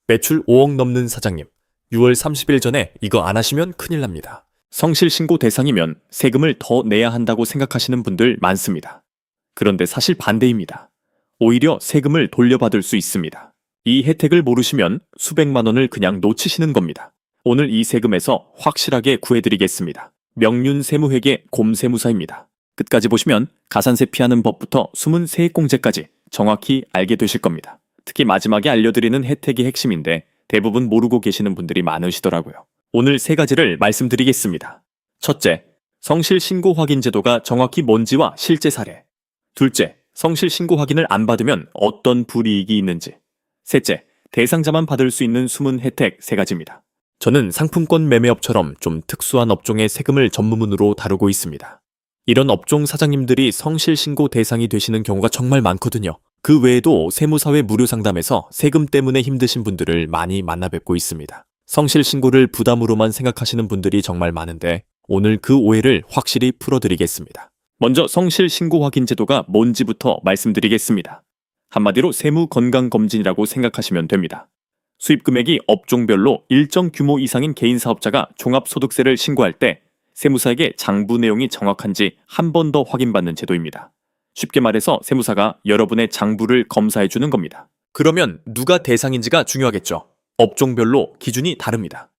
매출 5억 넘는 사장님, 6월 30일 전에 이거 안 하시면 큰일 납니다. 성실신고 대상이면 세금을 더 내야 한다고 생각하시는 분들 많습니다. 그런데 사실 반대입니다. 오히려 세금을 돌려받을 수 있습니다. 이 혜택을 모르시면 수백만 원을 그냥 놓치시는 겁니다. 오늘 이 세금에서 확실하게 구해드리겠습니다. 명륜세무회계 곰세무사입니다. 끝까지 보시면 가산세 피하는 법부터 숨은 세액공제까지 정확히 알게 되실 겁니다. 특히 마지막에 알려드리는 혜택이 핵심인데 대부분 모르고 계시는 분들이 많으시더라고요. 오늘 세 가지를 말씀드리겠습니다. 첫째, 성실신고 확인 제도가 정확히 뭔지와 실제 사례. 둘째, 성실신고 확인을 안 받으면 어떤 불이익이 있는지. 셋째, 대상자만 받을 수 있는 숨은 혜택 세 가지입니다. 저는 상품권 매매업처럼 좀 특수한 업종의 세금을 전무문으로 다루고 있습니다. 이런 업종 사장님들이 성실신고 대상이 되시는 경우가 정말 많거든요. 그 외에도 세무사회 무료 상담에서 세금 때문에 힘드신 분들을 많이 만나 뵙고 있습니다. 성실신고를 부담으로만 생각하시는 분들이 정말 많은데 오늘 그 오해를 확실히 풀어드리겠습니다. 먼저 성실신고 확인 제도가 뭔지부터 말씀드리겠습니다. 한마디로 세무건강검진이라고 생각하시면 됩니다. 수입금액이 업종별로 일정 규모 이상인 개인사업자가 종합소득세를 신고할 때 세무사에게 장부 내용이 정확한지 한 번 더 확인받는 제도입니다. 쉽게 말해서 세무사가 여러분의 장부를 검사해주는 겁니다. 그러면 누가 대상인지가 중요하겠죠. 업종별로 기준이 다릅니다.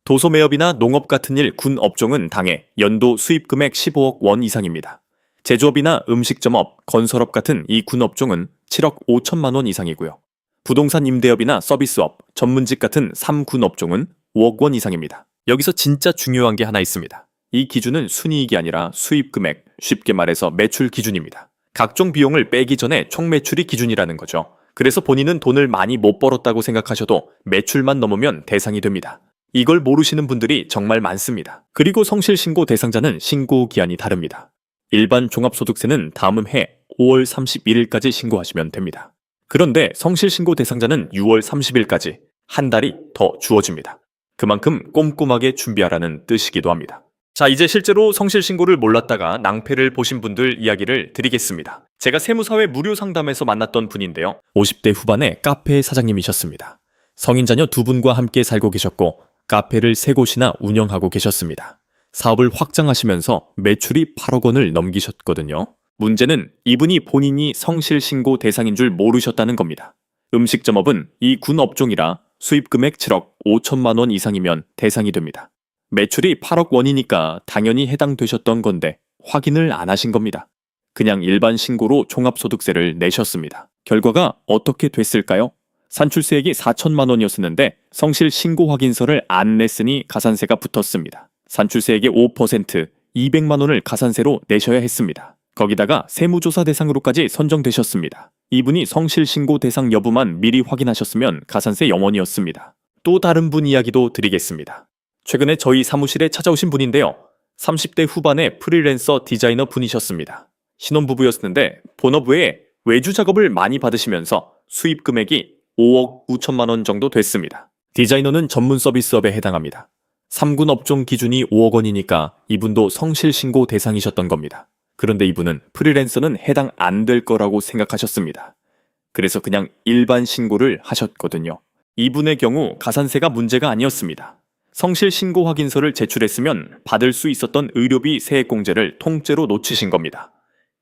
도소매업이나 농업 같은 일 군 업종은 당해 연도 수입금액 15억 원 이상입니다. 제조업이나 음식점업, 건설업 같은 이 군 업종은 7억 5천만 원 이상이고요. 부동산 임대업이나 서비스업, 전문직 같은 3군 업종은 5억 원 이상입니다. 여기서 진짜 중요한 게 하나 있습니다. 이 기준은 순이익이 아니라 수입금액, 쉽게 말해서 매출 기준입니다. 각종 비용을 빼기 전에 총 매출이 기준이라는 거죠. 그래서 본인은 돈을 많이 못 벌었다고 생각하셔도 매출만 넘으면 대상이 됩니다. 이걸 모르시는 분들이 정말 많습니다. 그리고 성실신고 대상자는 신고 기한이 다릅니다. 일반 종합소득세는 다음 해 5월 31일까지 신고하시면 됩니다. 그런데 성실신고 대상자는 6월 30일까지 한 달이 더 주어집니다. 그만큼 꼼꼼하게 준비하라는 뜻이기도 합니다. 자, 이제 실제로 성실신고를 몰랐다가 낭패를 보신 분들 이야기를 드리겠습니다. 제가 세무사회 무료 상담에서 만났던 분인데요. 50대 후반의 카페 사장님이셨습니다. 성인 자녀 2분과 함께 살고 계셨고 카페를 3곳이나 운영하고 계셨습니다. 사업을 확장하시면서 매출이 8억 원을 넘기셨거든요. 문제는 이분이 본인이 성실신고 대상인 줄 모르셨다는 겁니다. 음식점업은 이 군 업종이라 수입금액 7억 5천만 원 이상이면 대상이 됩니다. 매출이 8억 원이니까 당연히 해당되셨던 건데 확인을 안 하신 겁니다. 그냥 일반 신고로 종합소득세를 내셨습니다. 결과가 어떻게 됐을까요? 산출세액이 4천만 원이었는데 성실신고 확인서를 안 냈으니 가산세가 붙었습니다. 산출세액의 5%, 200만 원을 가산세로 내셔야 했습니다. 거기다가 세무조사 대상으로까지 선정되셨습니다. 이분이 성실신고 대상 여부만 미리 확인하셨으면 가산세 0원이었습니다. 또 다른 분 이야기도 드리겠습니다. 최근에 저희 사무실에 찾아오신 분인데요. 30대 후반의 프리랜서 디자이너 분이셨습니다. 신혼부부였는데 본업 외에 외주 작업을 많이 받으시면서 수입 금액이 5억 9천만 원 정도 됐습니다. 디자이너는 전문 서비스업에 해당합니다. 3군 업종 기준이 5억 원이니까 이분도 성실신고 대상이셨던 겁니다. 그런데 이분은 프리랜서는 해당 안 될 거라고 생각하셨습니다. 그래서 그냥 일반 신고를 하셨거든요. 이분의 경우 가산세가 문제가 아니었습니다. 성실신고 확인서를 제출했으면 받을 수 있었던 의료비 세액공제를 통째로 놓치신 겁니다.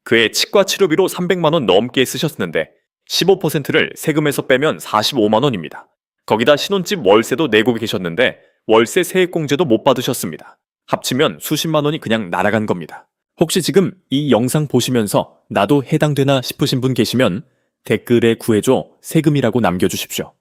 그해 치과 치료비로 300만 원 넘게 쓰셨는데 15%를 세금에서 빼면 45만 원입니다. 거기다 신혼집 월세도 내고 계셨는데 월세 세액공제도 못 받으셨습니다. 합치면 수십만 원이 그냥 날아간 겁니다. 혹시 지금 이 영상 보시면서 나도 해당되나 싶으신 분 계시면 댓글에 구해줘 세금이라고 남겨주십시오.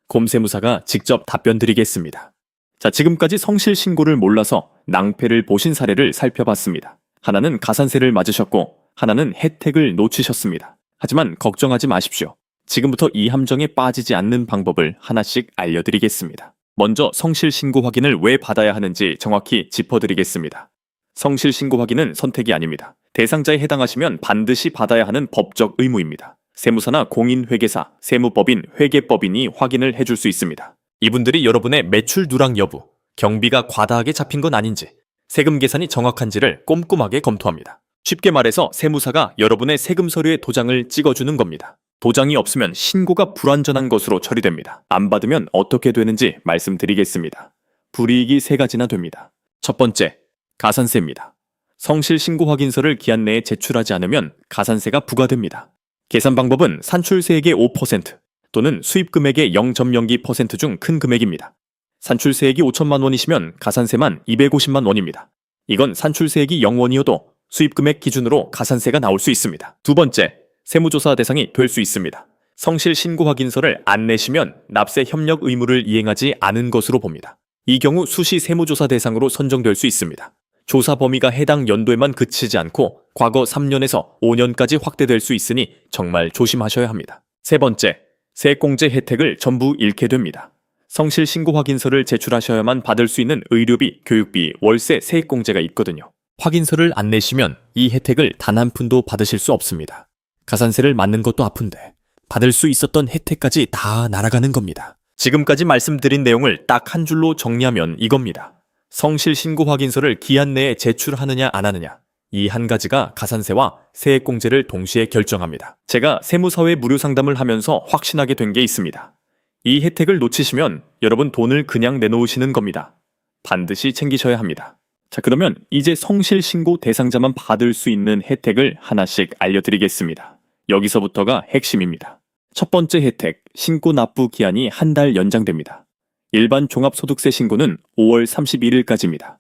곰세무사가 직접 답변 드리겠습니다. 자, 지금까지 성실신고를 몰라서 낭패를 보신 사례를 살펴봤습니다. 하나는 가산세를 맞으셨고 하나는 혜택을 놓치셨습니다. 하지만 걱정하지 마십시오. 지금부터 이 함정에 빠지지 않는 방법을 하나씩 알려드리겠습니다. 먼저 성실신고 확인을 왜 받아야 하는지 정확히 짚어드리겠습니다. 성실신고 확인은 선택이 아닙니다. 대상자에 해당하시면 반드시 받아야 하는 법적 의무입니다. 세무사나 공인회계사, 세무법인, 회계법인이 확인을 해줄 수 있습니다. 이분들이 여러분의 매출 누락 여부, 경비가 과다하게 잡힌 건 아닌지, 세금 계산이 정확한지를 꼼꼼하게 검토합니다. 쉽게 말해서 세무사가 여러분의 세금 서류에 도장을 찍어주는 겁니다. 도장이 없으면 신고가 불완전한 것으로 처리됩니다. 안 받으면 어떻게 되는지 말씀드리겠습니다. 불이익이 3가지나 됩니다. 첫 번째, 가산세입니다. 성실 신고 확인서를 기한 내에 제출하지 않으면 가산세가 부과됩니다. 계산 방법은 산출세액의 5% 또는 수입금액의 0.02% 중 큰 금액입니다. 산출세액이 5천만 원이시면 가산세만 250만 원입니다. 이건 산출세액이 0원이어도 수입금액 기준으로 가산세가 나올 수 있습니다. 두 번째, 세무조사 대상이 될 수 있습니다. 성실 신고 확인서를 안 내시면 납세 협력 의무를 이행하지 않은 것으로 봅니다. 이 경우 수시 세무조사 대상으로 선정될 수 있습니다. 조사 범위가 해당 연도에만 그치지 않고 과거 3년에서 5년까지 확대될 수 있으니 정말 조심하셔야 합니다. 세 번째, 세액공제 혜택을 전부 잃게 됩니다. 성실 신고 확인서를 제출하셔야만 받을 수 있는 의료비, 교육비, 월세, 세액공제가 있거든요. 확인서를 안 내시면 이 혜택을 단 한 푼도 받으실 수 없습니다. 가산세를 맞는 것도 아픈데 받을 수 있었던 혜택까지 다 날아가는 겁니다. 지금까지 말씀드린 내용을 딱 한 줄로 정리하면 이겁니다. 성실 신고 확인서를 기한 내에 제출하느냐 안 하느냐, 이 한 가지가 가산세와 세액공제를 동시에 결정합니다. 제가 세무사회 무료 상담을 하면서 확신하게 된 게 있습니다. 이 혜택을 놓치시면 여러분 돈을 그냥 내놓으시는 겁니다. 반드시 챙기셔야 합니다. 자, 그러면 이제 성실 신고 대상자만 받을 수 있는 혜택을 하나씩 알려드리겠습니다. 여기서부터가 핵심입니다. 첫 번째 혜택, 신고 납부 기한이 한 달 연장됩니다. 일반 종합소득세 신고는 5월 31일까지입니다.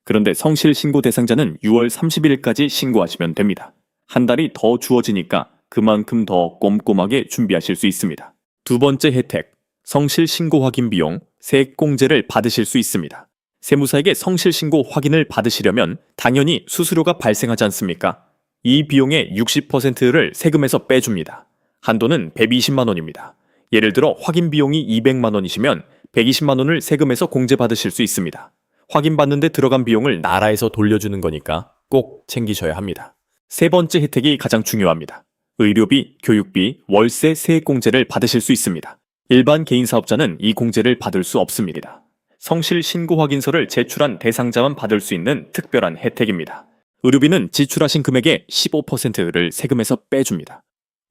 그런데 성실 신고 대상자는 6월 30일까지 신고하시면 됩니다. 한 달이 더 주어지니까 그만큼 더 꼼꼼하게 준비하실 수 있습니다. 두 번째 혜택, 성실 신고 확인 비용, 세액공제를 받으실 수 있습니다. 세무사에게 성실 신고 확인을 받으시려면 당연히 수수료가 발생하지 않습니까? 이 비용의 60%를 세금에서 빼줍니다. 한도는 120만 원입니다. 예를 들어 확인 비용이 200만 원이시면 120만 원을 세금에서 공제받으실 수 있습니다. 확인받는데 들어간 비용을 나라에서 돌려주는 거니까 꼭 챙기셔야 합니다. 세 번째 혜택이 가장 중요합니다. 의료비, 교육비, 월세, 세액공제를 받으실 수 있습니다. 일반 개인 사업자는 이 공제를 받을 수 없습니다. 성실 신고 확인서를 제출한 대상자만 받을 수 있는 특별한 혜택입니다. 의료비는 지출하신 금액의 15%를 세금에서 빼줍니다.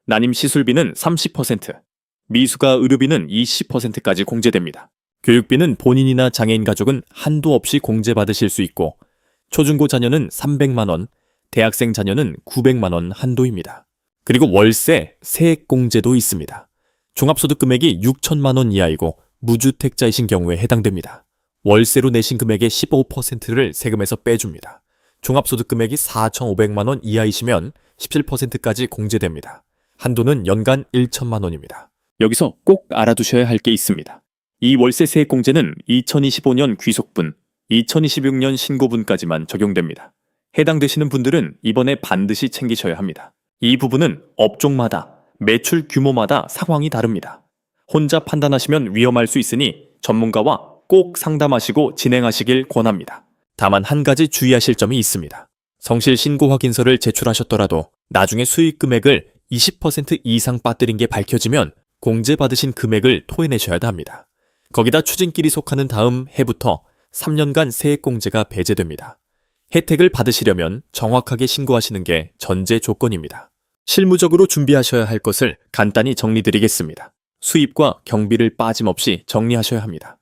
난임 시술비는 30%, 미수가 의료비는 20%까지 공제됩니다. 교육비는 본인이나 장애인 가족은 한도 없이 공제받으실 수 있고 초중고 자녀는 300만 원, 대학생 자녀는 900만 원 한도입니다. 그리고 월세, 세액공제도 있습니다. 종합소득 금액이 6천만 원 이하이고 무주택자이신 경우에 해당됩니다. 월세로 내신 금액의 15%를 세금에서 빼줍니다. 종합소득 금액이 4,500만 원 이하이시면 17%까지 공제됩니다. 한도는 연간 1천만 원입니다. 여기서 꼭 알아두셔야 할 게 있습니다. 이 월세 세액 공제는 2025년 귀속분, 2026년 신고분까지만 적용됩니다. 해당되시는 분들은 이번에 반드시 챙기셔야 합니다. 이 부분은 업종마다, 매출 규모마다 상황이 다릅니다. 혼자 판단하시면 위험할 수 있으니 전문가와 꼭 상담하시고 진행하시길 권합니다. 다만 한 가지 주의하실 점이 있습니다. 성실 신고 확인서를 제출하셨더라도 나중에 수익 금액을 20% 이상 빠뜨린 게 밝혀지면 공제받으신 금액을 토해내셔야 합니다. 거기다 추징길이 속하는 다음 해부터 3년간 세액공제가 배제됩니다. 혜택을 받으시려면 정확하게 신고하시는 게 전제 조건입니다. 실무적으로 준비하셔야 할 것을 간단히 정리드리겠습니다. 수입과 경비를 빠짐없이 정리하셔야 합니다.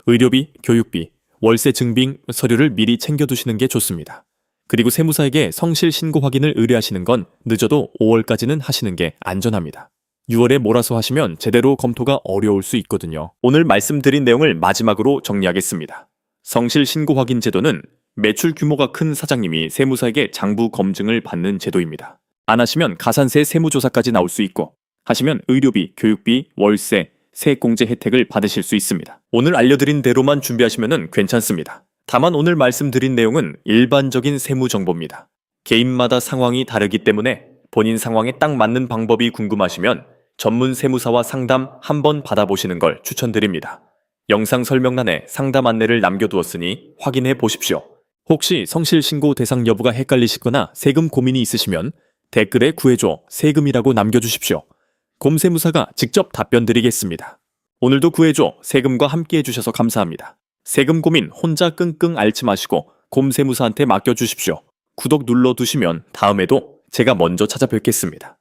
의료비, 교육비, 월세 증빙 서류를 미리 챙겨두시는 게 좋습니다. 그리고 세무사에게 성실 신고 확인을 의뢰하시는 건 늦어도 5월까지는 하시는 게 안전합니다. 6월에 몰아서 하시면 제대로 검토가 어려울 수 있거든요. 오늘 말씀드린 내용을 마지막으로 정리하겠습니다. 성실 신고 확인 제도는 매출 규모가 큰 사장님이 세무사에게 장부 검증을 받는 제도입니다. 안 하시면 가산세 세무조사까지 나올 수 있고 하시면 의료비, 교육비, 월세, 세액공제 혜택을 받으실 수 있습니다. 오늘 알려드린 대로만 준비하시면 괜찮습니다. 다만 오늘 말씀드린 내용은 일반적인 세무 정보입니다. 개인마다 상황이 다르기 때문에 본인 상황에 딱 맞는 방법이 궁금하시면 전문 세무사와 상담 한번 받아보시는 걸 추천드립니다. 영상 설명란에 상담 안내를 남겨두었으니 확인해 보십시오. 혹시 성실 신고 대상 여부가 헷갈리시거나 세금 고민이 있으시면 댓글에 구해줘 세금이라고 남겨주십시오. 곰세무사가 직접 답변 드리겠습니다. 오늘도 구해줘 세금과 함께 해주셔서 감사합니다. 세금 고민 혼자 끙끙 앓지 마시고 곰세무사한테 맡겨주십시오. 구독 눌러두시면 다음에도 제가 먼저 찾아뵙겠습니다.